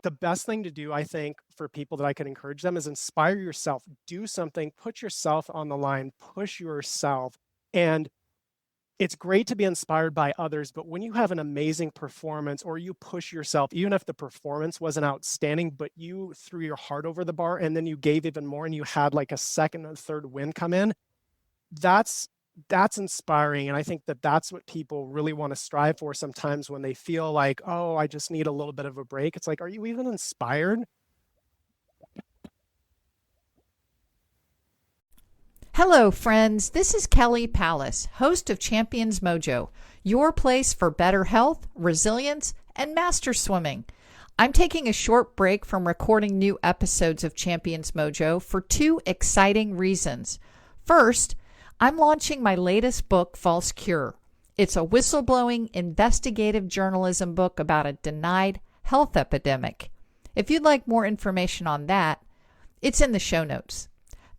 The best thing to do, I think, for people that I could encourage them is inspire yourself. Do something, put yourself on the line, push yourself. And it's great to be inspired by others, but when you have an amazing performance or you push yourself, even if the performance wasn't outstanding, but you threw your heart over the bar and then you gave even more and you had like a second or third win come in, that's inspiring. And I think that that's what people really want to strive for sometimes when they feel like, oh, I just need a little bit of a break. It's like, are you even inspired? Hello, friends. This is Kelly Pallas, host of Champions Mojo, your place for better health, resilience, and master swimming. I'm taking a short break from recording new episodes of Champions Mojo for two exciting reasons. First, I'm launching my latest book, False Cure. It's a whistleblowing investigative journalism book about a denied health epidemic. If you'd like more information on that, it's in the show notes.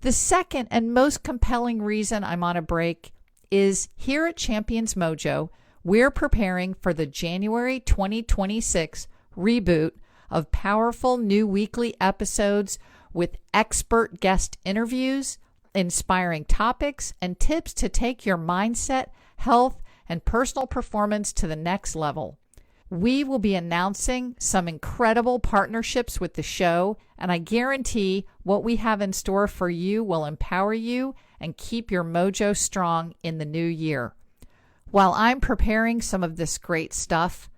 The second and most compelling reason I'm on a break is here at Champions Mojo, we're preparing for the January 2026 reboot of powerful new weekly episodes with expert guest interviews, inspiring topics, and tips to take your mindset, health, and personal performance to the next level. We will be announcing some incredible partnerships with the show, and I guarantee what we have in store for you will empower you and keep your mojo strong in the new year. While I'm preparing some of this great stuff,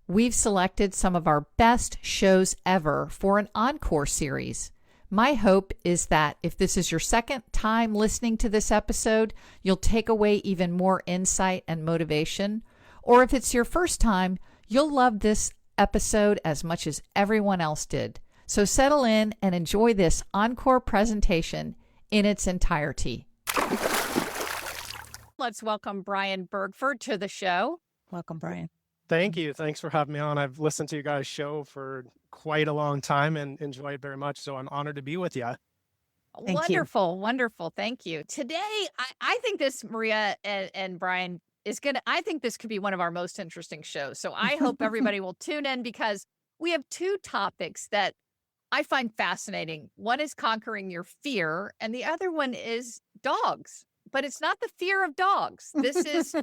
we've selected some of our best shows ever for an encore series. My hope is that if this is your second time listening to this episode, you'll take away even more insight and motivation. Or if it's your first time, you'll love this episode as much as everyone else did. So settle in and enjoy this encore presentation in its entirety. Let's welcome Brian Bergford to the show. Welcome, Brian. Thank you. Thanks for having me on. I've listened to you guys' show for quite a long time and enjoy it very much. So I'm honored to be with you. Wonderful. Thank you. Today, I think this, Maria and Brian, I think this could be one of our most interesting shows. So I hope everybody will tune in because we have two topics that I find fascinating. One is conquering your fear, and the other one is dogs. But it's not the fear of dogs. This is,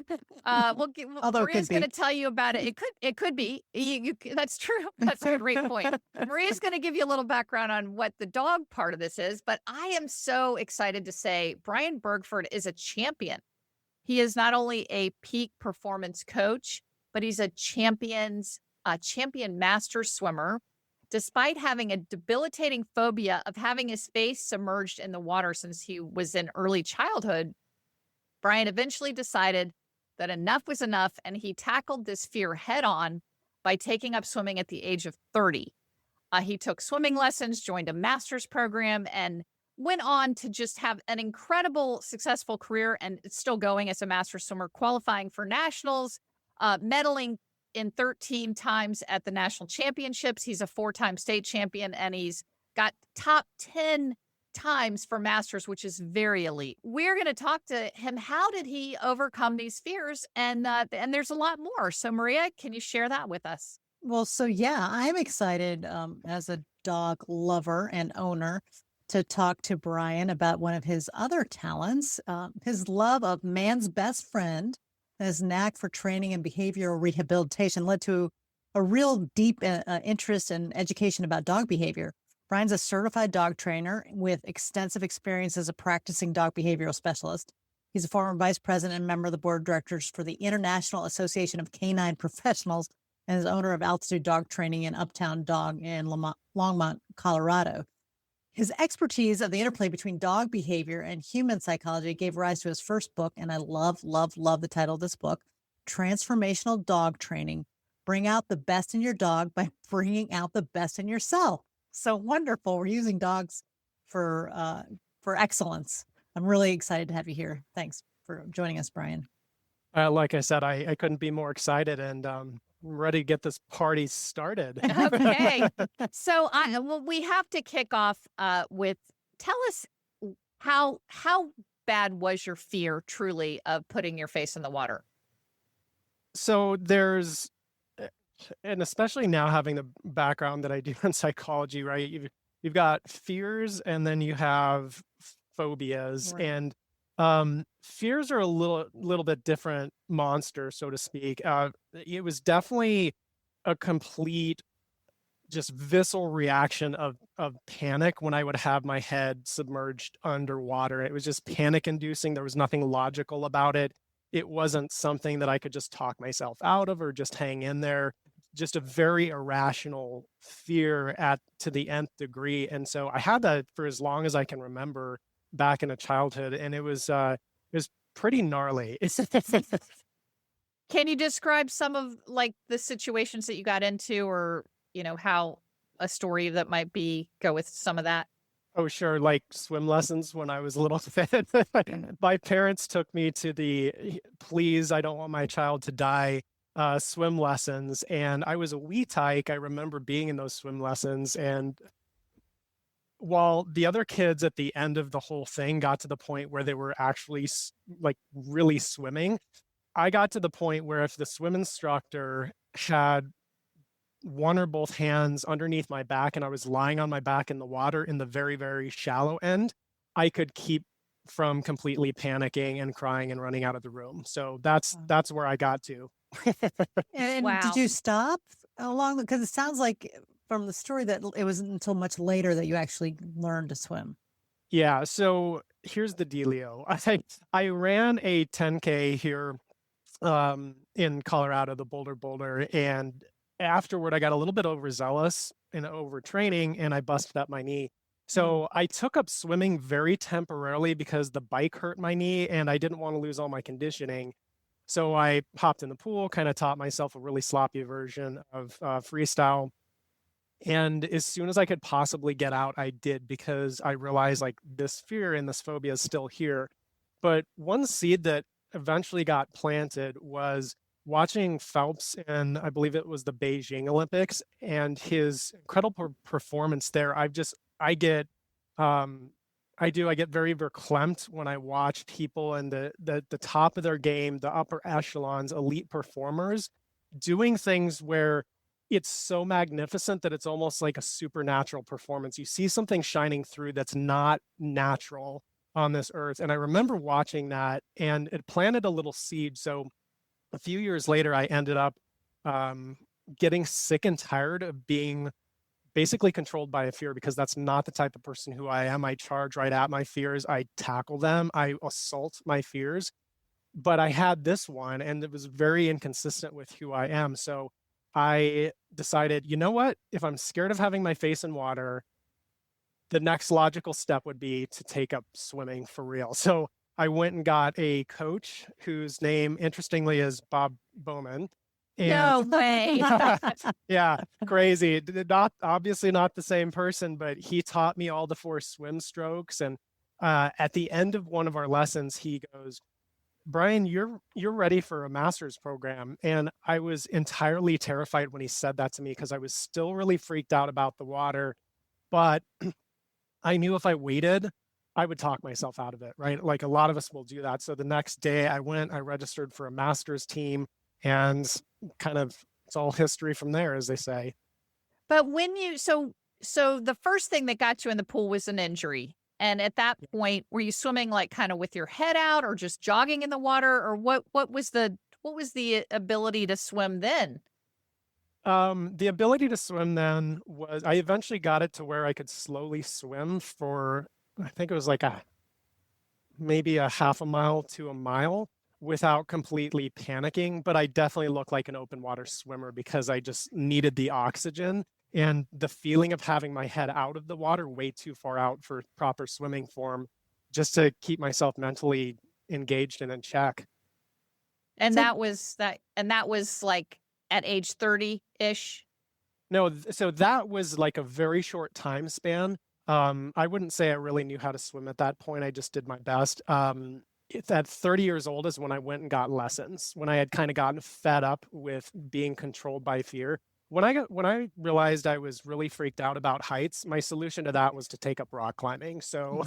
Maria's going to tell you about it. It could be. That's true. That's a great point. Maria's going to give you a little background on what the dog part of this is. But I am so excited to say Brian Bergford is a champion. He is not only a peak performance coach, but he's a champion master swimmer. Despite having a debilitating phobia of having his face submerged in the water since he was in early childhood, Brian eventually decided that enough was enough, and he tackled this fear head on by taking up swimming at the age of 30. He took swimming lessons, joined a master's program, and went on to just have an incredible, successful career, and it's still going as a master swimmer, qualifying for nationals, medaling in 13 times at the national championships. He's a 4-time state champion, and he's got top 10 times for masters, which is very elite. We're going to talk to him. How did he overcome these fears? And there's a lot more. So Maria, can you share that with us? Well, so yeah, I'm excited as a dog lover and owner to talk to Brian about one of his other talents, his love of man's best friend. His knack for training and behavioral rehabilitation led to a real deep interest and education about dog behavior. Brian's a certified dog trainer with extensive experience as a practicing dog behavioral specialist. He's a former vice president and member of the board of directors for the International Association of Canine Professionals and is owner of Altitude Dog Training in Uptown Dog in Longmont, Colorado. His expertise of the interplay between dog behavior and human psychology gave rise to his first book, and I love the title of this book, Transformational Dog Training. Bring out the best in your dog by bringing out the best in yourself. So wonderful. We're using dogs for excellence. I'm really excited to have you here. Thanks for joining us, Brian. Like I said, I couldn't be more excited, and ready to get this party started. Okay. So we have to kick off with, tell us how bad was your fear truly of putting your face in the water? So there's And especially now having the background that I do in psychology, right? You've got fears and then you have phobias. Right. And fears are a little bit different monster, so to speak. It was definitely a complete just visceral reaction of panic when I would have my head submerged underwater. It was just panic inducing. There was nothing logical about it. It wasn't something that I could just talk myself out of or just hang in there. Just a very irrational fear at to the nth degree. And so I had that for as long as I can remember back in a childhood, and it was pretty gnarly. Can you describe some of like the situations that you got into, or how a story that might be go with some of that? Oh, sure. Like swim lessons when I was a little kid. My parents took me to the please, I don't want my child to die swim lessons. And I was a wee tyke. I remember being in those swim lessons. And while the other kids at the end of the whole thing got to the point where they were actually like really swimming, I got to the point where if the swim instructor had one or both hands underneath my back and I was lying on my back in the water in the very, very shallow end, I could keep from completely panicking and crying and running out of the room. So that's where I got to. And Wow. did you stop along because it sounds like from the story that it wasn't until much later that you actually learned to swim. Yeah, so here's the dealio. I ran a 10K here in Colorado, the Boulder, and afterward I got a little bit overzealous and overtraining and I busted up my knee. So I took up swimming very temporarily because the bike hurt my knee and I didn't want to lose all my conditioning. So I hopped in the pool, kind of taught myself a really sloppy version of freestyle. And as soon as I could possibly get out, I did, because I realized like this fear and this phobia is still here. But one seed that eventually got planted was watching Phelps in, I believe it was the Beijing Olympics, and his incredible performance there. I get, I get very verklempt when I watch people in the top of their game, the upper echelons, elite performers, doing things where it's so magnificent that it's almost like a supernatural performance. You see something shining through that's not natural on this earth. And I remember watching that and it planted a little seed. So a few years later, I ended up getting sick and tired of being basically controlled by a fear, because that's not the type of person who I am. I charge right at my fears. I tackle them. I assault my fears. But I had this one and it was very inconsistent with who I am. So I decided, you know what? If I'm scared of having my face in water, the next logical step would be to take up swimming for real. So I went and got a coach whose name, interestingly, is Bob Bowman. No And way. yeah, crazy. Not obviously not the same person, but he taught me all the 4 swim strokes. And at the end of one of our lessons, he goes, Brian, you're ready for a master's program. And I was entirely terrified when he said that to me, because I was still really freaked out about the water. But I knew if I waited, I would talk myself out of it, right? Like a lot of us will do that. So the next day I went, I registered for a master's team, and kind of it's all history from there, as they say. But when you so the first thing that got you in the pool was an injury. And at that point, were you swimming like kind of with your head out or just jogging in the water, or what was the ability to swim then? The ability to swim then was, I eventually got it to where I could slowly swim for, I think it was like maybe a half a mile to a mile without completely panicking. But I definitely looked like an open water swimmer because I just needed the oxygen and the feeling of having my head out of the water way too far out for proper swimming form, just to keep myself mentally engaged and in check. And that was like at age 30-ish. No, so that was like a very short time span. I wouldn't say I really knew how to swim at that point. I just did my best. At 30 years old is when I went and got lessons, when I had kind of gotten fed up with being controlled by fear. When I realized I was really freaked out about heights, my solution to that was to take up rock climbing. So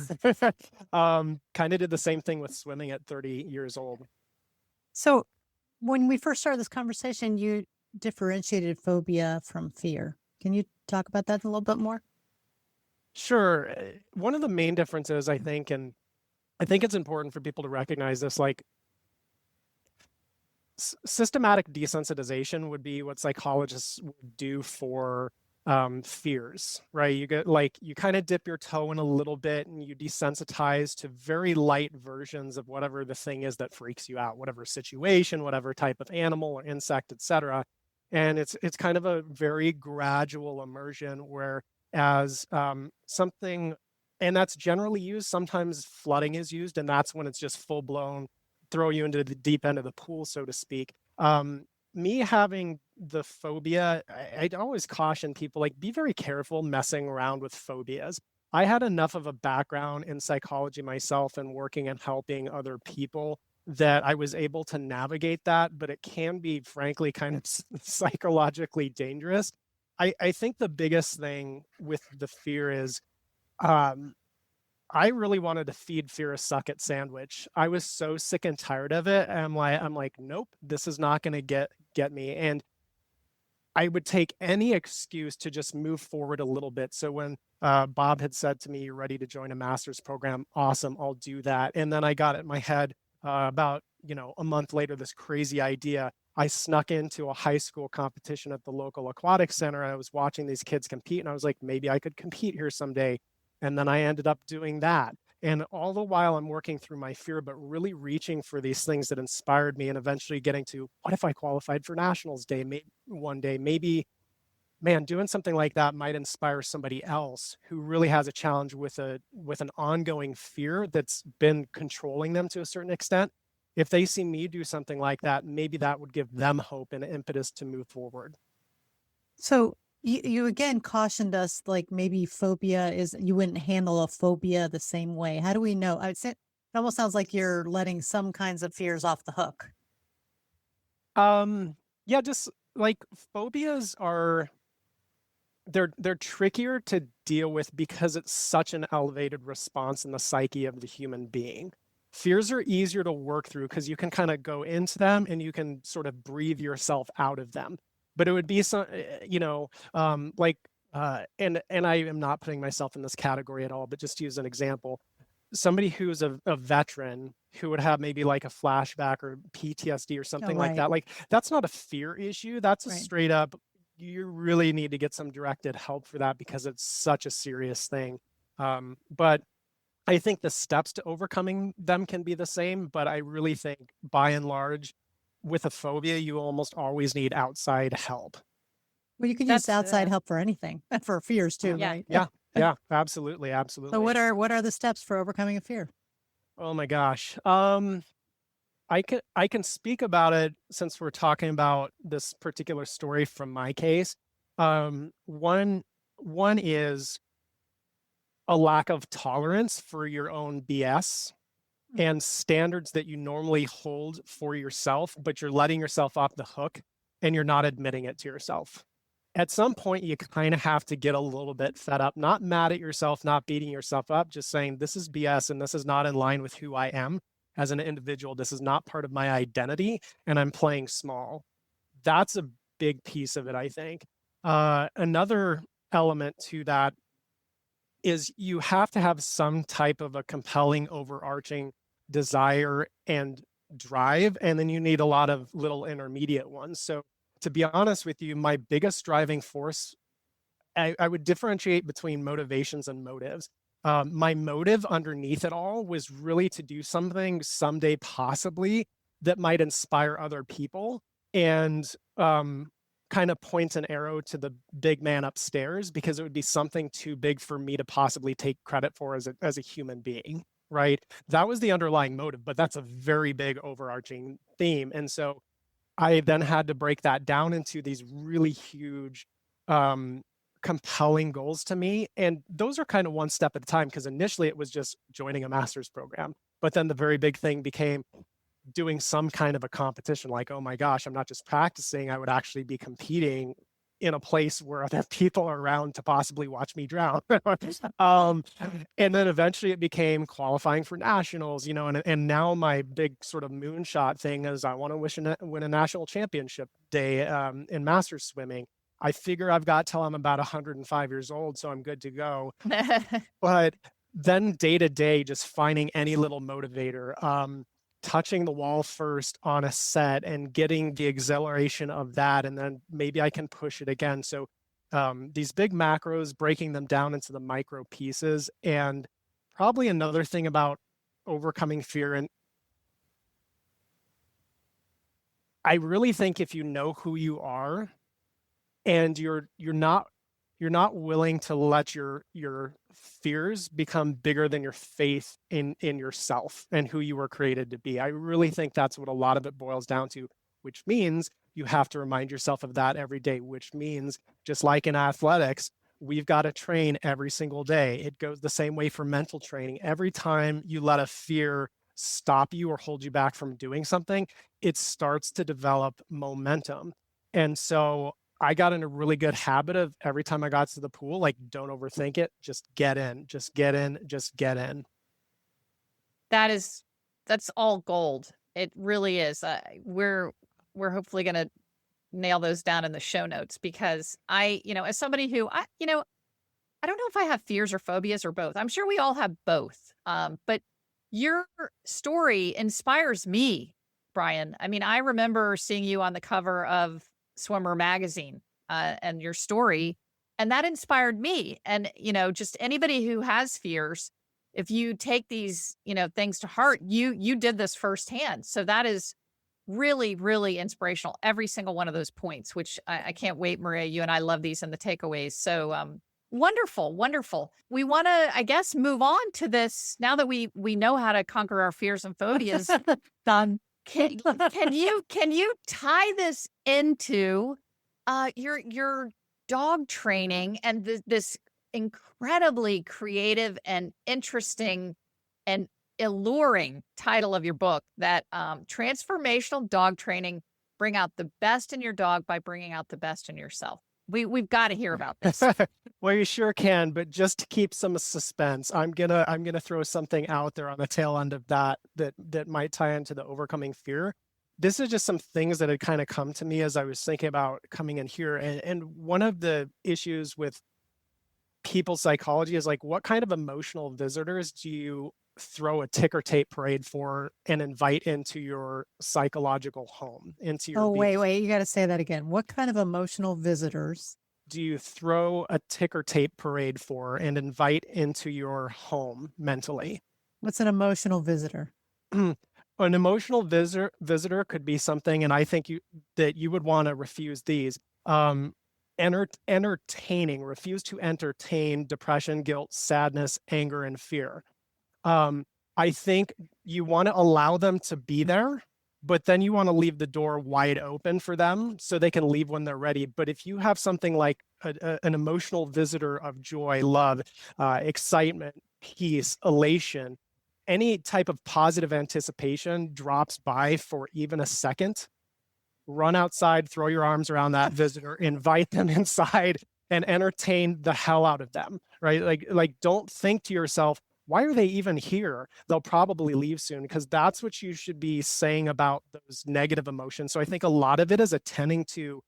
kind of did the same thing with swimming at 30 years old. So when we first started this conversation, you differentiated phobia from fear. Can you talk about that a little bit more? Sure. One of the main differences, I think, and I think it's important for people to recognize this, like systematic desensitization would be what psychologists would do for fears, right? You get like, you kind of dip your toe in a little bit and you desensitize to very light versions of whatever the thing is that freaks you out, whatever situation, whatever type of animal or insect, etc. And it's kind of a very gradual immersion where as something, and that's generally used, sometimes flooding is used, and that's when it's just full blown throw you into the deep end of the pool, so to speak. Me having the phobia, I'd always caution people, like, be very careful messing around with phobias. I had enough of a background in psychology myself and working and helping other people that I was able to navigate that, but it can be, frankly, kind of psychologically dangerous. I think the biggest thing with the fear is um, I really wanted to feed fear a suck it sandwich. I was so sick and tired of it. I'm like, nope, this is not going to get me. And I would take any excuse to just move forward a little bit. So when Bob had said to me, "You're ready to join a master's program," awesome, I'll do that. And then I got it in my head about a month later, this crazy idea. I snuck into a high school competition at the local aquatic center. I was watching these kids compete, and I was like, maybe I could compete here someday. And then I ended up doing that. And all the while I'm working through my fear, but really reaching for these things that inspired me and eventually getting to, what if I qualified for Nationals Day one day? Maybe, man, doing something like that might inspire somebody else who really has a challenge with an ongoing fear that's been controlling them to a certain extent. If they see me do something like that, maybe that would give them hope and impetus to move forward. So you again cautioned us, like maybe phobia is you wouldn't handle a phobia the same way. How do we know? I would say it almost sounds like you're letting some kinds of fears off the hook. Yeah, just like phobias are, they're trickier to deal with because it's such an elevated response in the psyche of the human being. Fears are easier to work through because you can kind of go into them and you can sort of breathe yourself out of them. But it would be some, and I am not putting myself in this category at all, but just to use an example, somebody who's a veteran who would have maybe like a flashback or PTSD or something like right. that, like that's not a fear issue. That's a Right. straight up, you really need to get some directed help for that because it's such a serious thing. But I think the steps to overcoming them can be the same, but I really think by and large, with a phobia, you almost always need outside help. Well, you could use That's outside help for anything, for fears too, Yeah. right? Yeah, absolutely, So absolutely. what are the steps for overcoming a fear? Oh my gosh. I can speak about it since we're talking about this particular story from my case. One is a lack of tolerance for your own BS and standards that you normally hold for yourself, but you're letting yourself off the hook and you're not admitting it to yourself. At some point, you kind of have to get a little bit fed up, not mad at yourself, not beating yourself up, just saying, this is BS and this is not in line with who I am as an individual. This is not part of my identity, and I'm playing small. That's a big piece of it, I think. Another element to that is you have to have some type of a compelling, overarching desire and drive, and then you need a lot of little intermediate ones. So to be honest with you, my biggest driving force, I would differentiate between motivations and motives. My motive underneath it all was really to do something someday, possibly, that might inspire other people and kind of point an arrow to the big man upstairs, because it would be something too big for me to possibly take credit for as a human being, right? That was the underlying motive, but that's a very big overarching theme. And so I then had to break that down into these really huge, compelling goals to me. And those are kind of one step at a time, because initially it was just joining a master's program. But then the very big thing became doing some kind of a competition, like, oh my gosh, I'm not just practicing, I would actually be competing in a place where other people are around to possibly watch me drown. And then eventually it became qualifying for nationals, and now my big sort of moonshot thing is I want to win a national championship day in master swimming. I figure I've got till I'm about 105 years old, so I'm good to go. But then day to day, just finding any little motivator, touching the wall first on a set and getting the exhilaration of that, and then maybe I can push it again. So these big macros, breaking them down into the micro pieces. And probably another thing about overcoming fear, and I really think if you know who you are and you're not willing to let your fears become bigger than your faith in yourself and who you were created to be. I really think that's what a lot of it boils down to, which means you have to remind yourself of that every day, which means just like in athletics, we've got to train every single day. It goes the same way for mental training. Every time you let a fear stop you or hold you back from doing something, it starts to develop momentum. And so I got in a really good habit of every time I got to the pool, like, don't overthink it, just get in, just get in, just get in. That's all gold. It really is. We're hopefully going to nail those down in the show notes, because as somebody who I don't know if I have fears or phobias or both. I'm sure we all have both. But your story inspires me, Brian. I mean, I remember seeing you on the cover of Swimmer magazine, and your story, and that inspired me. And, just anybody who has fears, if you take these, things to heart, you did this firsthand. So that is really, really inspirational. Every single one of those points, which I can't wait, Maria, you and I love these and the takeaways. So, wonderful, wonderful. We want to, I guess, move on to this now that we know how to conquer our fears and phobias. Done. Can you tie this into your dog training and this incredibly creative and interesting and alluring title of your book, that Transformational Dog Training: Bring Out the Best in Your Dog by Bringing Out the Best in Yourself? We've got to hear about this. Well, you sure can, but just to keep some suspense, I'm gonna throw something out there on the tail end of that might tie into the overcoming fear. This is just some things that had kind of come to me as I was thinking about coming in here. And one of the issues with people's psychology is, like, what kind of emotional visitors do you throw a ticker tape parade for and invite into your psychological home, into your wait, you got to say that again. What kind of emotional visitors do you throw a ticker tape parade for and invite into your home mentally? What's an emotional visitor? An emotional visitor could be something, and I think that you would want to refuse these. Entertaining, refuse to entertain depression, guilt, sadness, anger, and fear. I think you want to allow them to be there, but then you want to leave the door wide open for them so they can leave when they're ready. But if you have something like an emotional visitor of joy, love, excitement, peace, elation, any type of positive anticipation drops by for even a second, run outside, throw your arms around that visitor, invite them inside, and entertain the hell out of them, right? Like don't think to yourself, why are they even here? They'll probably leave soon, because that's what you should be saying about those negative emotions. So I think a lot of it is attending to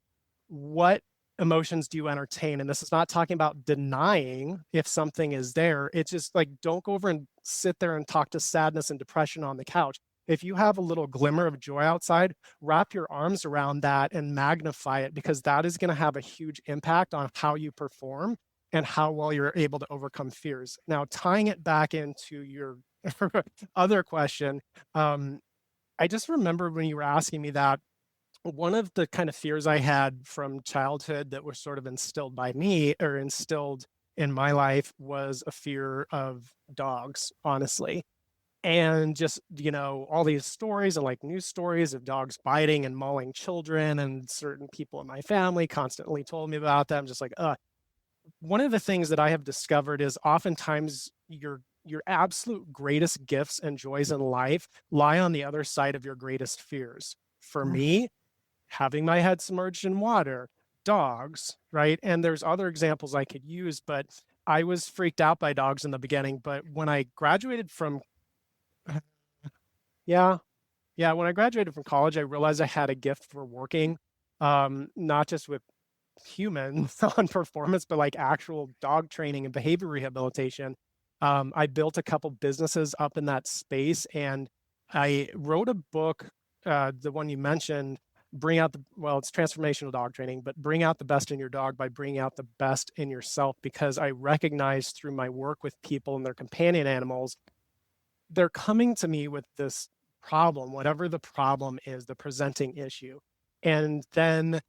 what emotions do you entertain? And this is not talking about denying if something is there. It's just like, don't go over and sit there and talk to sadness and depression on the couch. If you have a little glimmer of joy outside, wrap your arms around that and magnify it, because that is going to have a huge impact on how you perform and how well you're able to overcome fears. Now, tying it back into your other question, I just remember when you were asking me that, one of the kind of fears I had from childhood that was sort of instilled by me, or instilled in my life, was a fear of dogs, honestly. And just, all these stories and like news stories of dogs biting and mauling children, and certain people in my family constantly told me about them. Just like, one of the things that I have discovered is oftentimes your absolute greatest gifts and joys in life lie on the other side of your greatest fears. For me, having my head submerged in water, dogs, right? And there's other examples I could use, but I was freaked out by dogs in the beginning. But when I graduated from, when I graduated from college, I realized I had a gift for working not just with humans on performance, but like actual dog training and behavior rehabilitation. I built a couple businesses up in that space, and I wrote a book, the one you mentioned, it's transformational dog training, but bring out the best in your dog by bringing out the best in yourself, because I recognize through my work with people and their companion animals, they're coming to me with this problem, whatever the problem is, the presenting issue. And then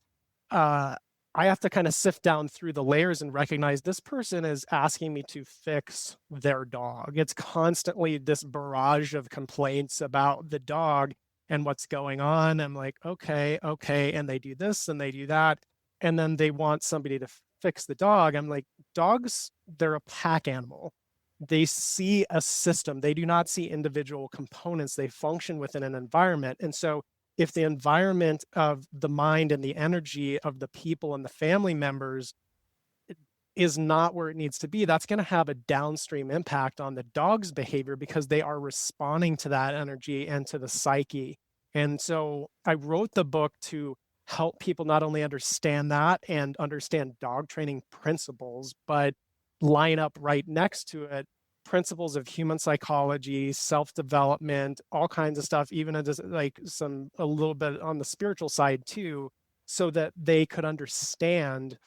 I have to kind of sift down through the layers and recognize this person is asking me to fix their dog. It's constantly this barrage of complaints about the dog and what's going on. I'm like, okay. And they do this and they do that. And then they want somebody to fix the dog. I'm like, dogs, they're a pack animal. They see a system. They do not see individual components. They function within an environment. And so if the environment of the mind and the energy of the people and the family members is not where it needs to be, that's going to have a downstream impact on the dog's behavior, because they are responding to that energy and to the psyche. And so I wrote the book to help people not only understand that and understand dog training principles, but line up right next to it principles of human psychology, self-development, all kinds of stuff, even like a little bit on the spiritual side too, so that they could understand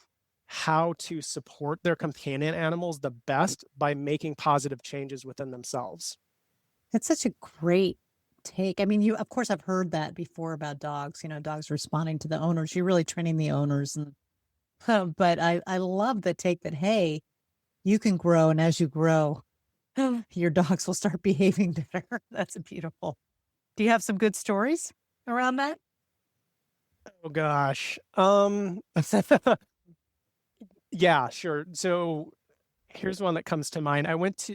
how to support their companion animals the best by making positive changes within themselves. That's such a great take. I mean, of course, I've heard that before about dogs, dogs responding to the owners. You're really training the owners. But I love the take that, hey, you can grow. And as you grow, your dogs will start behaving better. That's beautiful. Do you have some good stories around that? Oh gosh. Yeah, sure. So here's one that comes to mind.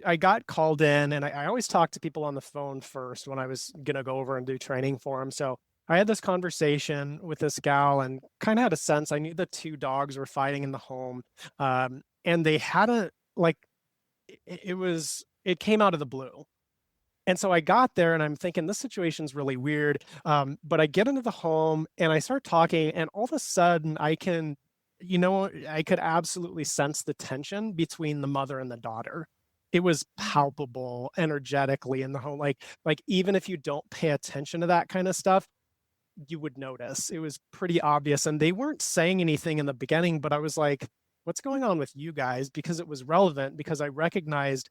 I got called in, and I always talk to people on the phone first when I was going to go over and do training for them. So I had this conversation with this gal and kind of had a sense. I knew the two dogs were fighting in the home. And they had it came out of the blue. And so I got there and I'm thinking, this situation's really weird. But I get into the home and I start talking, and all of a sudden I could absolutely sense the tension between the mother and the daughter. It was palpable energetically in the home. Like even if you don't pay attention to that kind of stuff, you would notice. It was pretty obvious. And they weren't saying anything in the beginning, but I was like, what's going on with you guys? Because it was relevant, because I recognized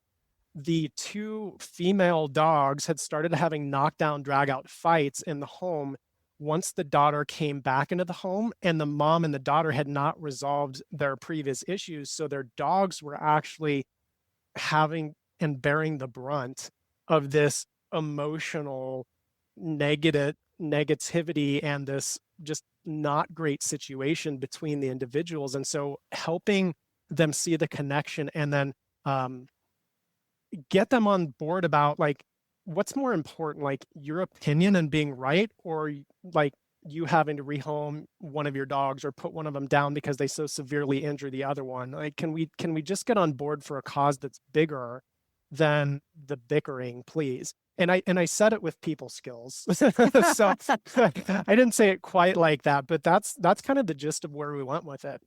the two female dogs had started having knockdown, drag out fights in the home once the daughter came back into the home, and the mom and the daughter had not resolved their previous issues. So their dogs were actually having and bearing the brunt of this emotional negativity and this just not great situation between the individuals. And so helping them see the connection, and then get them on board about like, what's more important, like your opinion and being right, or like you having to rehome one of your dogs or put one of them down because they so severely injure the other one? Like, can we just get on board for a cause that's bigger than the bickering, please? And I said it with people skills. So I didn't say it quite like that, but that's kind of the gist of where we went with it.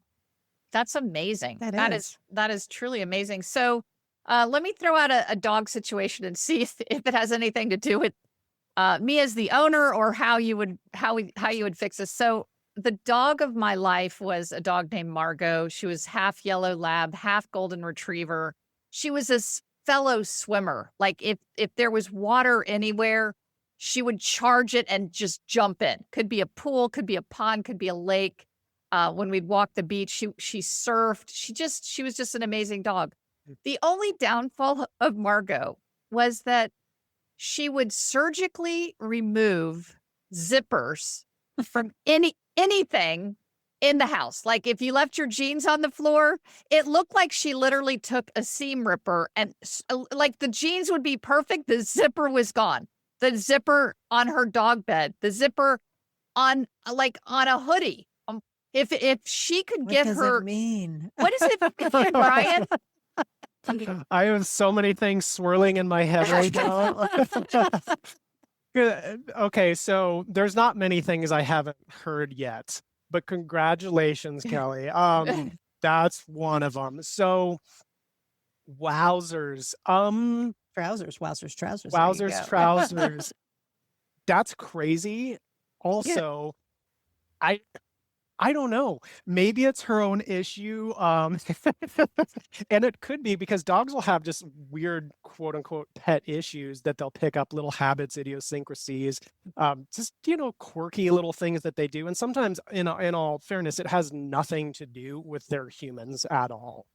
That's amazing. That is truly amazing. So let me throw out a dog situation and see if it has anything to do with me as the owner, or how you would fix this. So the dog of my life was a dog named Margot. She was half yellow lab, half golden retriever. She was a fellow swimmer. Like if there was water anywhere, she would charge it and just jump in. Could be a pool, could be a pond, could be a lake. When we'd walk the beach, she surfed. She was just an amazing dog. The only downfall of Margot was that she would surgically remove zippers from anything in the house. Like if you left your jeans on the floor, it looked like she literally took a seam ripper, and like the jeans would be perfect. The zipper was gone. The zipper on her dog bed, the zipper on a hoodie. If she could get her, what does it mean? What does it mean, Brian? I have so many things swirling in my head right now. Okay, so there's not many things I haven't heard yet. but congratulations, Kelly. That's one of them. So wowzers. Trousers, trousers. There you Wowzers, go. trousers. That's crazy. Also, I I don't know. Maybe it's her own issue. And it could be because dogs will have just weird, quote unquote, pet issues that they'll pick up little habits, idiosyncrasies, just, quirky little things that they do. And sometimes, in all fairness, it has nothing to do with their humans at all.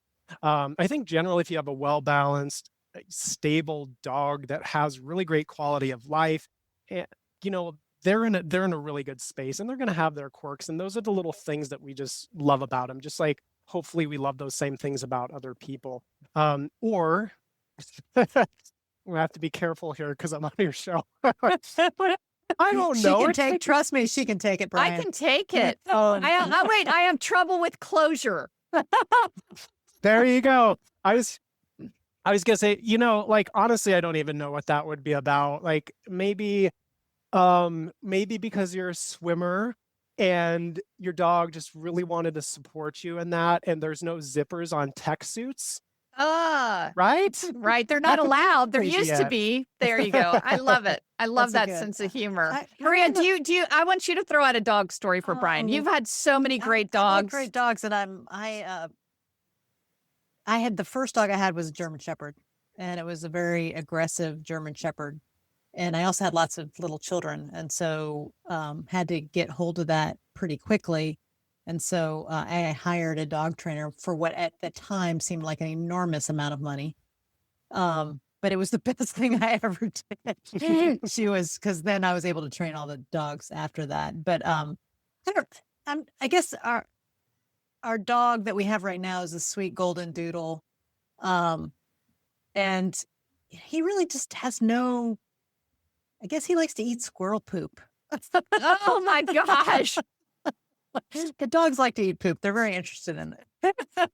I think generally, if you have a well-balanced, stable dog that has really great quality of life, and, they're in a really good space, and they're going to have their quirks, and those are the little things that we just love about them, just like hopefully we love those same things about other people. Or we have to be careful here because I'm on your show. I don't know. Trust me, she can take it, Brian. I can take it. Wait, I have trouble with closure. There you go. I was gonna say, honestly, I don't even know what that would be about. Like maybe because you're a swimmer and your dog just really wanted to support you in that, and there's no zippers on tech suits. Right? Right. They're not allowed. There used to be. There you go. I love it. I love that sense of humor. Maria, I want you to throw out a dog story for Brian. You've had so many great dogs. Great dogs. And I had the first dog I had was a German Shepherd, and it was a very aggressive German Shepherd. And I also had lots of little children, and so had to get hold of that pretty quickly. And so I hired a dog trainer for what at the time seemed like an enormous amount of money. But it was the best thing I ever did. Because then I was able to train all the dogs after that. But I guess our dog that we have right now is a sweet golden doodle. And he really just has no, I guess he likes to eat squirrel poop. Oh my gosh. The dogs like to eat poop. They're very interested in it.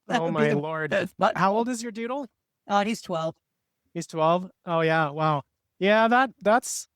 Oh my Lord. How old is your doodle? Oh, he's 12. He's 12? Oh yeah. Wow. Yeah, that's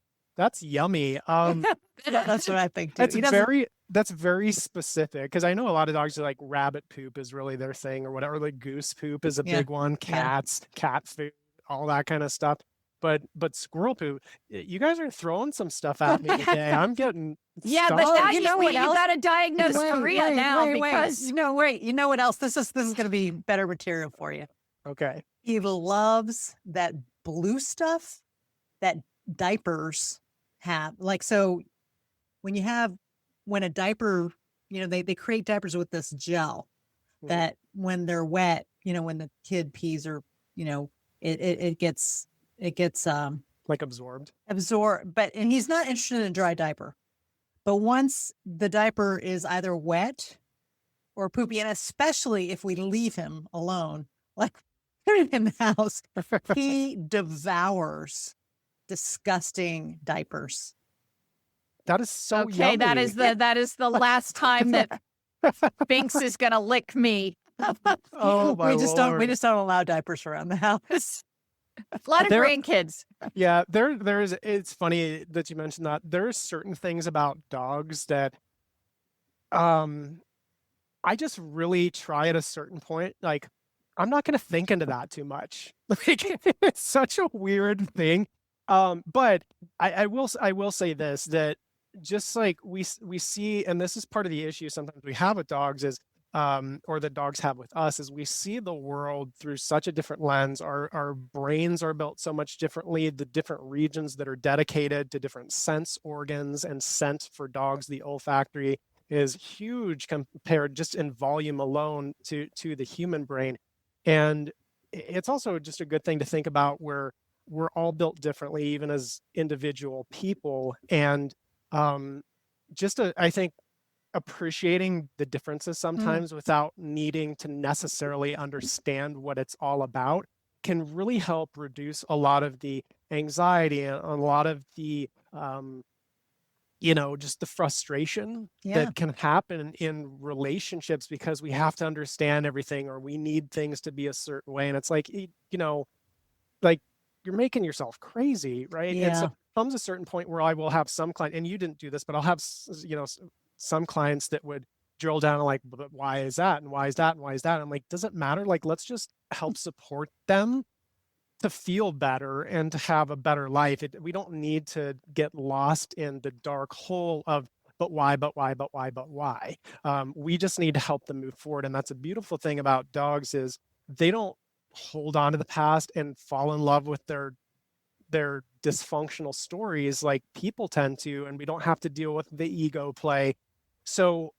yummy. That's what I think too. That's very specific, because I know a lot of dogs are like rabbit poop is really their thing or whatever. Like goose poop is a big one. Cats, cat food, all that kind of stuff. But squirrel poop, you guys are throwing some stuff at me today. I'm getting but that, you got to diagnose Maria now because you know what else? This is going to be better material for you. Okay. He loves that blue stuff that diapers have. Like, so when a diaper, they create diapers with this gel that when they're wet, when the kid pees or, it gets like absorbed. And he's not interested in a dry diaper. But once the diaper is either wet or poopy, and especially if we leave him alone, like in the house, he devours disgusting diapers. That is so okay. yummy. That is the last time that Binks is gonna lick me. Oh my Lord. We just don't allow diapers around the house. A lot of grandkids. Yeah, there is. It's funny that you mentioned that. There are certain things about dogs that, I just really try at a certain point. Like, I'm not going to think into that too much. Like, it's such a weird thing. But I will say this, that just like we see, and this is part of the issue sometimes we have with dogs is, or that dogs have with us, is we see the world through such a different lens. Our brains are built so much differently. The different regions that are dedicated to different sense organs and scent for dogs, the olfactory is huge compared just in volume alone to the human brain. And it's also just a good thing to think about where we're all built differently, even as individual people. And I think appreciating the differences sometimes without needing to necessarily understand what it's all about can really help reduce a lot of the anxiety and a lot of the just the frustration that can happen in relationships because we have to understand everything or we need things to be a certain way. And it's like, like you're making yourself crazy, right? And so comes a certain point where I will have some client, and you didn't do this, but I'll have, some clients that would drill down and like, but why is that? And why is that? And why is that? And I'm like, does it matter? Like, let's just help support them to feel better and to have a better life. We don't need to get lost in the dark hole of, but why, but why, but why, but why. We just need to help them move forward. And that's a beautiful thing about dogs is they don't hold on to the past and fall in love with their dysfunctional stories like people tend to, and we don't have to deal with the ego play. So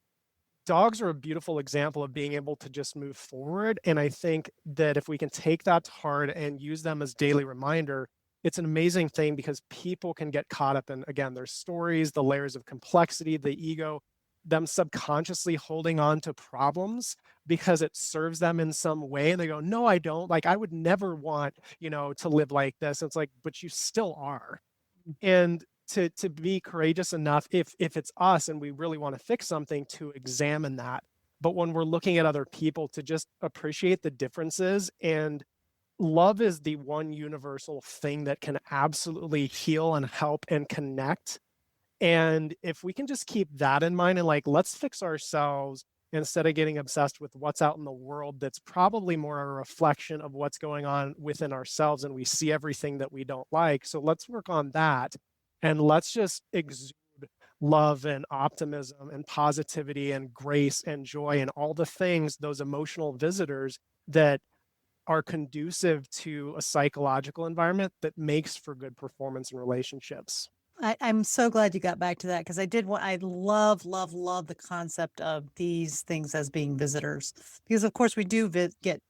dogs are a beautiful example of being able to just move forward. And I think that if we can take that to heart and use them as daily reminder, it's an amazing thing because people can get caught up in, again, their stories, the layers of complexity, the ego, them subconsciously holding on to problems because it serves them in some way. And they go, no, I don't. Like, I would never want, to live like this. And it's like, but you still are. And to be courageous enough, if it's us and we really want to fix something, to examine that. But when we're looking at other people, to just appreciate the differences. And love is the one universal thing that can absolutely heal and help and connect. And if we can just keep that in mind and like, let's fix ourselves instead of getting obsessed with what's out in the world, that's probably more a reflection of what's going on within ourselves. And we see everything that we don't like. So let's work on that. And let's just exude love and optimism and positivity and grace and joy and all the things, those emotional visitors that are conducive to a psychological environment that makes for good performance in relationships. I'm so glad you got back to that because I love the concept of these things as being visitors, because of course we do get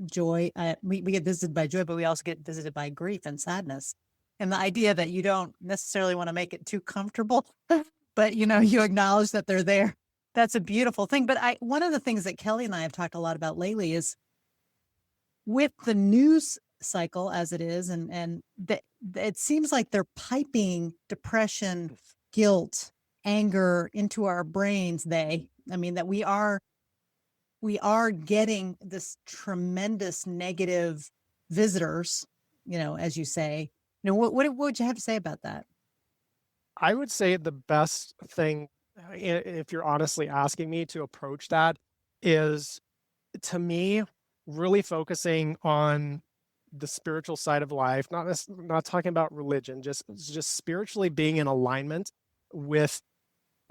joy. We get visited by joy, but we also get visited by grief and sadness. And the idea that you don't necessarily want to make it too comfortable, but you acknowledge that they're there. That's a beautiful thing. But one of the things that Kelly and I have talked a lot about lately is with the news cycle as it is, and it seems like they're piping depression, guilt, anger into our brains. That we are getting this tremendous negative visitors, as you say. What would you have to say about that? I would say the best thing, if you're honestly asking me to approach that, is, to me, really focusing on the spiritual side of life, not talking about religion, just spiritually being in alignment with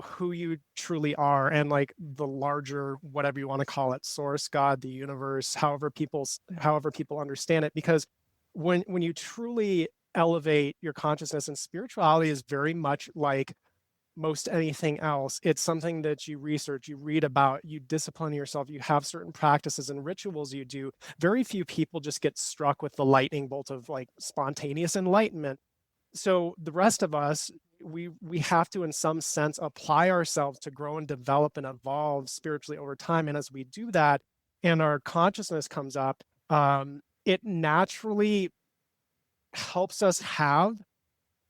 who you truly are, and like the larger, whatever you want to call it, source, God, the universe, however people understand it. Because when you truly elevate your consciousness, and spirituality is very much like most anything else. It's something that you research, you read about, you discipline yourself, you have certain practices and rituals you do. Very few people just get struck with the lightning bolt of like spontaneous enlightenment. So the rest of us, we have to, in some sense, apply ourselves to grow and develop and evolve spiritually over time. And as we do that, and our consciousness comes up, it naturally helps us have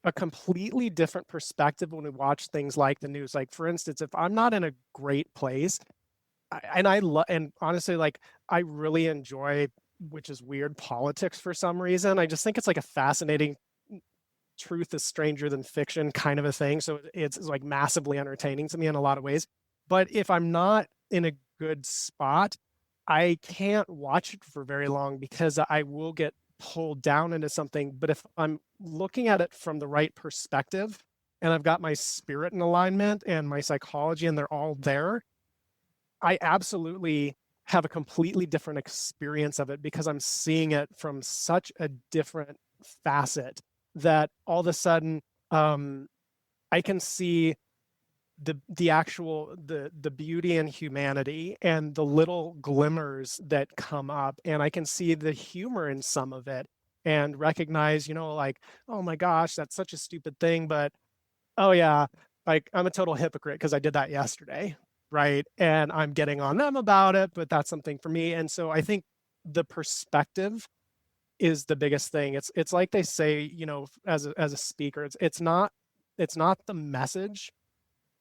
a completely different perspective when we watch things like the news. Like, for instance, if I'm not in a great place, and honestly, like, I really enjoy, which is weird, politics for some reason. I just think it's like a fascinating, truth is stranger than fiction kind of a thing. So it's like massively entertaining to me in a lot of ways. But if I'm not in a good spot, I can't watch it for very long because I will get pulled down into something. But if I'm looking at it from the right perspective, and I've got my spirit in alignment and my psychology, and they're all there, I absolutely have a completely different experience of it because I'm seeing it from such a different facet that all of a sudden I can see the actual the beauty in humanity and the little glimmers that come up, and I can see the humor in some of it and recognize, like, oh my gosh, that's such a stupid thing, but oh yeah, like, I'm a total hypocrite because I did that yesterday, right? And I'm getting on them about it, but that's something for me. And so I think the perspective is the biggest thing. It's like they say, as a speaker, it's not the message,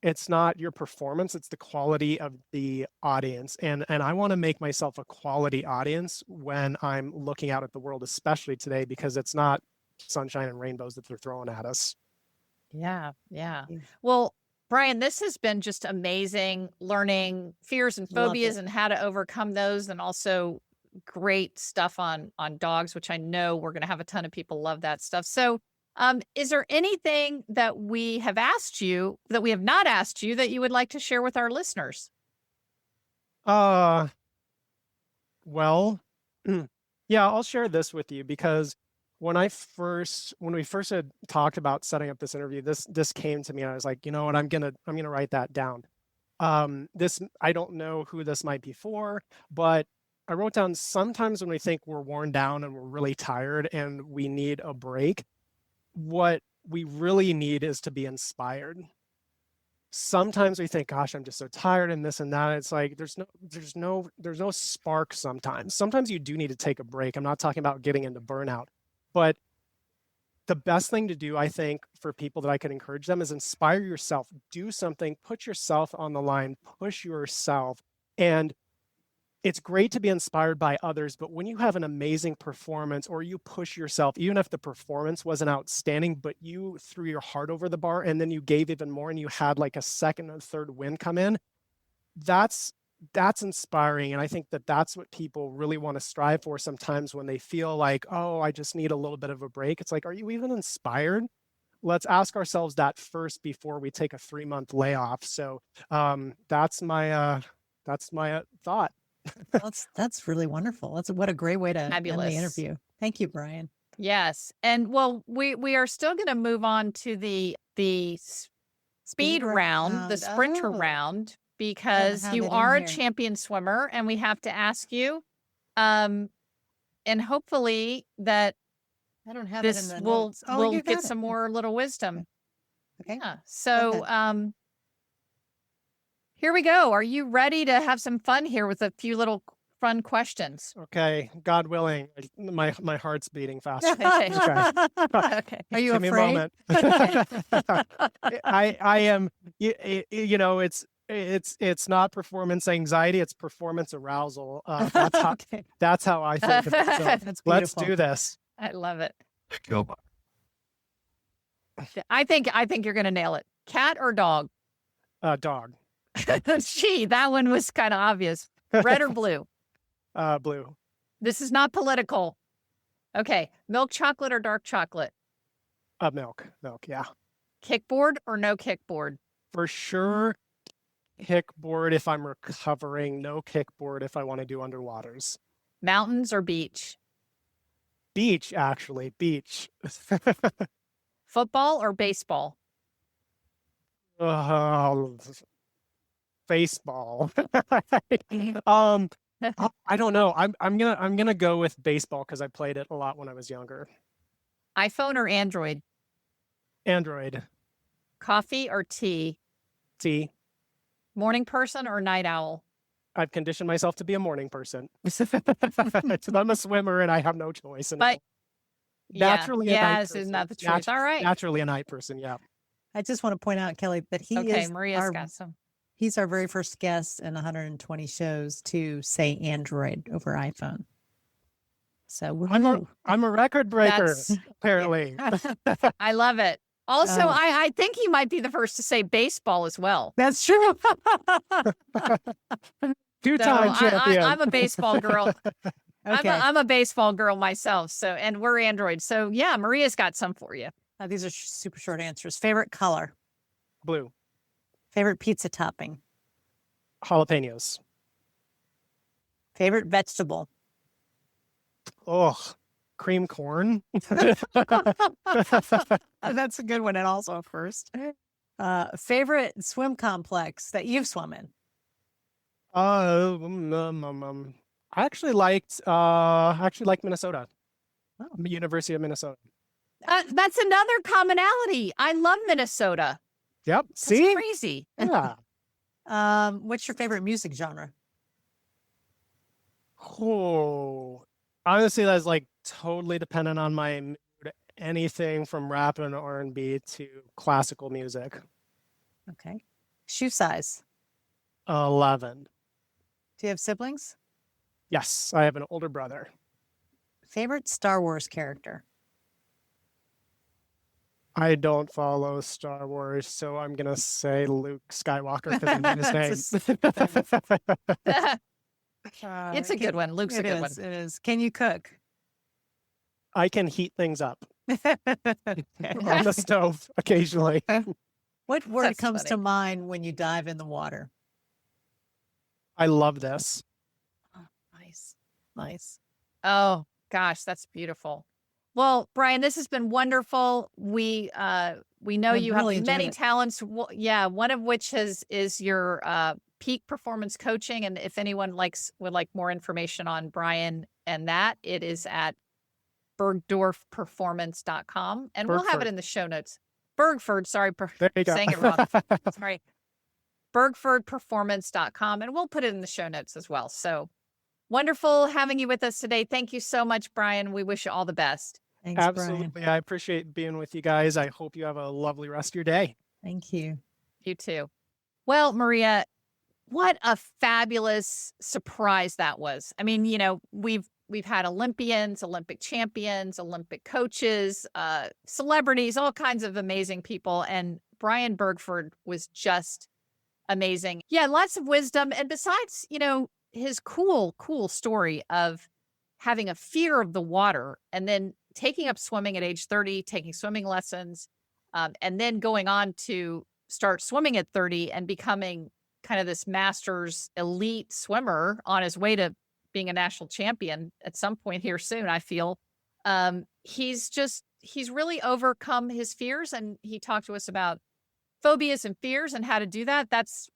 it's not your performance, it's the quality of the audience. And I want to make myself a quality audience when I'm looking out at the world, especially today, because it's not sunshine and rainbows that they're throwing at us. Yeah. Well, Brian, this has been just amazing, learning fears and Love phobias it. and how to overcome those, and also great stuff on dogs, which I know we're going to have a ton of people love that stuff. So, is there anything that we have asked you that we have not asked you that you would like to share with our listeners? Well, yeah, I'll share this with you because when we first had talked about setting up this interview, this came to me and I was like, you know what, I'm gonna write that down. This, I don't know who this might be for, but I wrote down, sometimes when we think we're worn down and we're really tired and we need a break, what we really need is to be inspired. Sometimes we think, gosh, I'm just so tired and this and that. It's like there's no spark sometimes. Sometimes you do need to take a break. I'm not talking about getting into burnout, but the best thing to do, I think, for people that I can encourage them is inspire yourself. Do something, put yourself on the line, push yourself. And it's great to be inspired by others, but when you have an amazing performance or you push yourself, even if the performance wasn't outstanding, but you threw your heart over the bar and then you gave even more and you had like a second or third win come in, that's inspiring. And I think that that's what people really want to strive for sometimes when they feel like, oh, I just need a little bit of a break. It's like, are you even inspired? Let's ask ourselves that first before we take a 3-month layoff. So that's my thought. That's really wonderful. What a great way to end the Fabulous. interview. Thank you, Brian. Yes. And well, we are still going to move on to the speed round, the sprinter Oh. round, because have you it in are a here. champion swimmer and we have to ask you, and hopefully that I don't have it in this the will notes. Oh, will you get got it. some more little wisdom. Okay. Yeah. So, here we go. Are you ready to have some fun here with a few little fun questions? Okay, God willing, my heart's beating fast. Okay. Okay. Are you Give me a afraid? moment. I am. You know, it's not performance anxiety; it's performance arousal. Okay. That's how I think of it. So That's let's beautiful. do this. I love it. Go. I think you're going to nail it. Cat or dog? Dog. Gee, that one was kind of obvious. Red or blue? Blue. This is not political. Okay. Milk chocolate or dark chocolate? Milk. Yeah, Kickboard or no kickboard? for sure. Kickboard if I'm recovering. No kickboard if I want to do underwaters. Mountains or beach? Beach, actually. Beach. Football or baseball? Baseball. I don't know. I'm gonna go with baseball because I played it a lot when I was younger. iPhone or Android? Android. Coffee or tea? Tea. Morning person or night owl? I've conditioned myself to be a morning person. I'm a swimmer and I have no choice. And But naturally, a night yes, person. isn't that the truth? All right. Naturally a night person. Yeah. I just want to point out, Kelly, that Maria's got some. he's our very first guest in 120 shows to say Android over iPhone. So I'm a record breaker, That's- apparently. I love it. Also, Oh. I think he might be the first to say baseball as well. That's true. Two-time champion. I'm a baseball girl. Okay. I'm a baseball girl myself. So, and we're Android. So yeah, Maria's got some for you. These are super short answers. Favorite color? Blue. Favorite pizza topping? Jalapenos. Favorite vegetable? Oh, cream corn. That's a good one. And also first. Favorite swim complex that you've swum in? I actually liked Minnesota. Oh. University of Minnesota. That's another commonality. I love Minnesota. Yep. That's See? crazy. Yeah. What's your favorite music genre? Oh, honestly, that's like totally dependent on my mood. Anything from rap and R&B to classical music. Okay. Shoe size? 11. Do you have siblings? Yes, I have an older brother. Favorite Star Wars character? I don't follow Star Wars, so I'm gonna say Luke Skywalker because I know his name. It's a good one. Luke's a good one. It is. Can you cook? I can heat things up Okay. on the stove occasionally. What word That's comes funny. to mind when you dive in the water? I love this. Oh, nice. Nice. Oh gosh, that's beautiful. Well, Brian, this has been wonderful. We know I've you really have enjoyed many it. talents. Yeah, one of which is your peak performance coaching. And if anyone would like more information on Brian and that, it is at bergdorfperformance.com. And we'll have it Bergford. in the show notes. Bergford, sorry for There you go. saying it wrong. Sorry. bergfordperformance.com, and we'll put it in the show notes as well. So wonderful having you with us today. Thank you so much, Brian. We wish you all the best. Thanks, Brian. Absolutely. I appreciate being with you guys. I hope you have a lovely rest of your day. Thank you. You too. Well, Maria, what a fabulous surprise that was. I mean, we've had Olympians, Olympic champions, Olympic coaches, celebrities, all kinds of amazing people. And Brian Bergford was just amazing. Yeah, lots of wisdom. And besides, his cool story of having a fear of the water and then taking up swimming at age 30, taking swimming lessons, and then going on to start swimming at 30 and becoming kind of this master's elite swimmer on his way to being a national champion at some point here soon, I feel. He's really overcome his fears, and he talked to us about phobias and fears and how to do that. That's,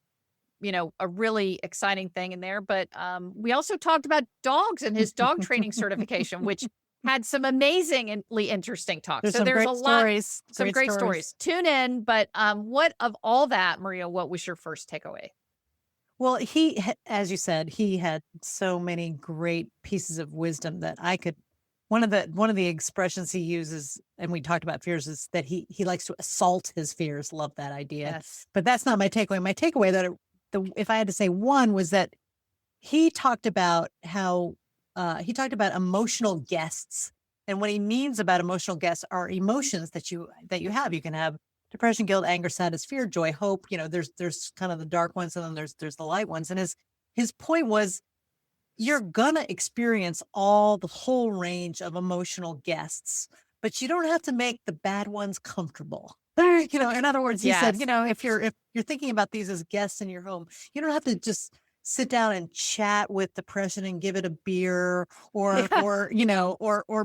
a really exciting thing in there. But we also talked about dogs and his dog training certification, which had some amazingly interesting talk. There's So there's a lot, stories. some great stories. Tune in. But what of all that, Maria, what was your first takeaway? Well, as you said, he had so many great pieces of wisdom that I could. One of the expressions he uses, and we talked about fears, is that he likes to assault his fears. Love that idea. Yes. But that's not my takeaway. My takeaway if I had to say one, was that he talked about how he talked about emotional guests, and what he means about emotional guests are emotions that you have. You can have depression, guilt, anger, sadness, fear, joy, hope. There's kind of the dark ones, and then there's the light ones. And his point was, you're gonna experience the whole range of emotional guests, but you don't have to make the bad ones comfortable. In other words, he said, if you're thinking about these as guests in your home, you don't have to just sit down and chat with depression and give it a beer, or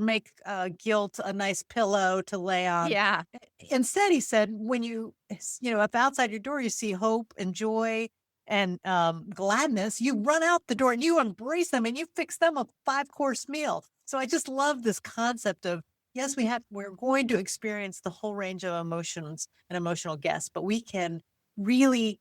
make guilt a nice pillow to lay on. Yeah. Instead, he said, when if outside your door you see hope and joy and gladness, you run out the door and you embrace them and you fix them a 5-course meal. So I just love this concept of, yes, we're going to experience the whole range of emotions and emotional guests, but we can really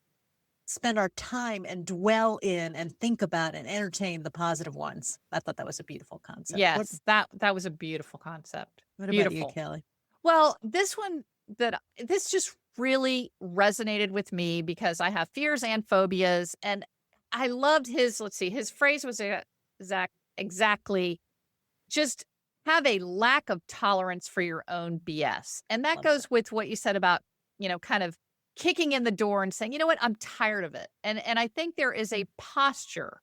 spend our time and dwell in and think about and entertain the positive ones. I thought that was a beautiful concept. Yes, that was a beautiful concept. What Beautiful. about you, Kelly? Well, this just really resonated with me because I have fears and phobias, and I loved his phrase was exactly, just have a lack of tolerance for your own BS. And that goes with what you said about, kind of kicking in the door and saying, you know what, I'm tired of it. And I think there is a posture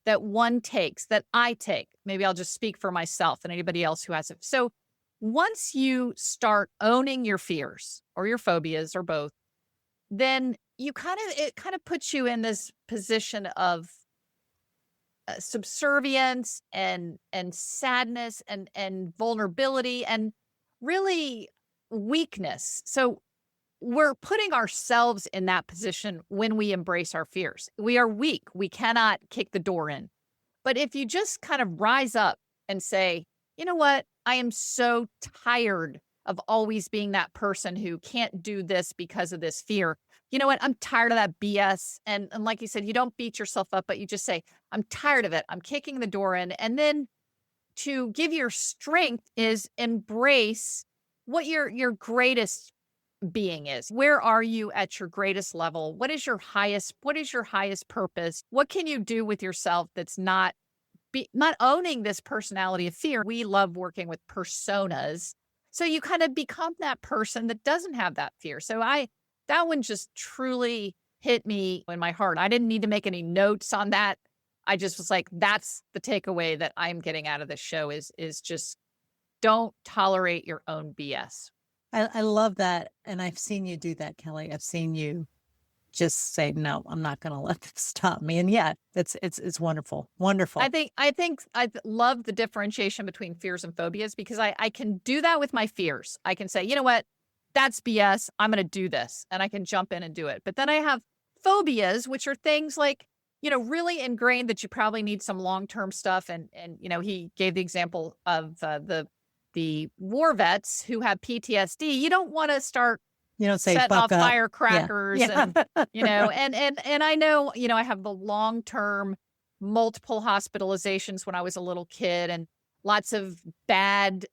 that one takes, that I take. Maybe I'll just speak for myself and anybody else who has it. So once you start owning your fears or your phobias or both, then it kind of puts you in this position of subservience and sadness and vulnerability and really weakness. So we're putting ourselves in that position when we embrace our fears. We are weak. We cannot kick the door in. But if you just kind of rise up and say, you know what, I am so tired of always being that person who can't do this because of this fear. You know what? I'm tired of that BS. And like you said, you don't beat yourself up, but you just say, I'm tired of it. I'm kicking the door in. And then to give your strength is embrace what your greatest being is. Where are you at your greatest level? What is your highest purpose? What can you do with yourself that's not owning this personality of fear? We love working with personas. So you kind of become that person that doesn't have that fear. So that one just truly hit me in my heart. I didn't need to make any notes on that. I just was like, that's the takeaway that I'm getting out of this show is just don't tolerate your own BS. I love that. And I've seen you do that, Kelly. I've seen you just say, no, I'm not going to let this stop me. And yeah, it's wonderful. Wonderful. I think I love the differentiation between fears and phobias because I can do that with my fears. I can say, you know what, that's BS. I'm going to do this, and I can jump in and do it. But then I have phobias, which are things like, really ingrained that you probably need some long-term stuff. And he gave the example of the war vets who have PTSD. You don't want to start say setting off fuck up. firecrackers Yeah. and I know, I have the long-term multiple hospitalizations when I was a little kid and lots of bad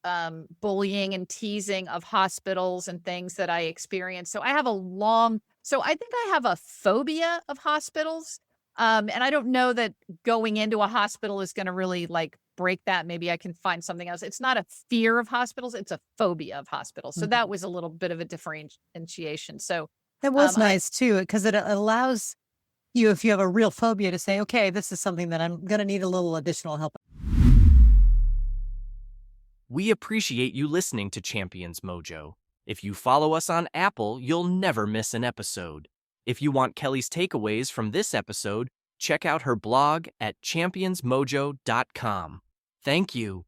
bullying and teasing of hospitals and things that I experienced. So I think I have a phobia of hospitals. And I don't know that going into a hospital is going to really break that. Maybe I can find something else. It's not a fear of hospitals. It's a phobia of hospitals. So that was a little bit of a differentiation. So that was nice too, because it allows you, if you have a real phobia, to say, okay, this is something that I'm going to need a little additional help. We appreciate you listening to Champions Mojo. If you follow us on Apple, you'll never miss an episode. If you want Kelly's takeaways from this episode, check out her blog at championsmojo.com. Thank you.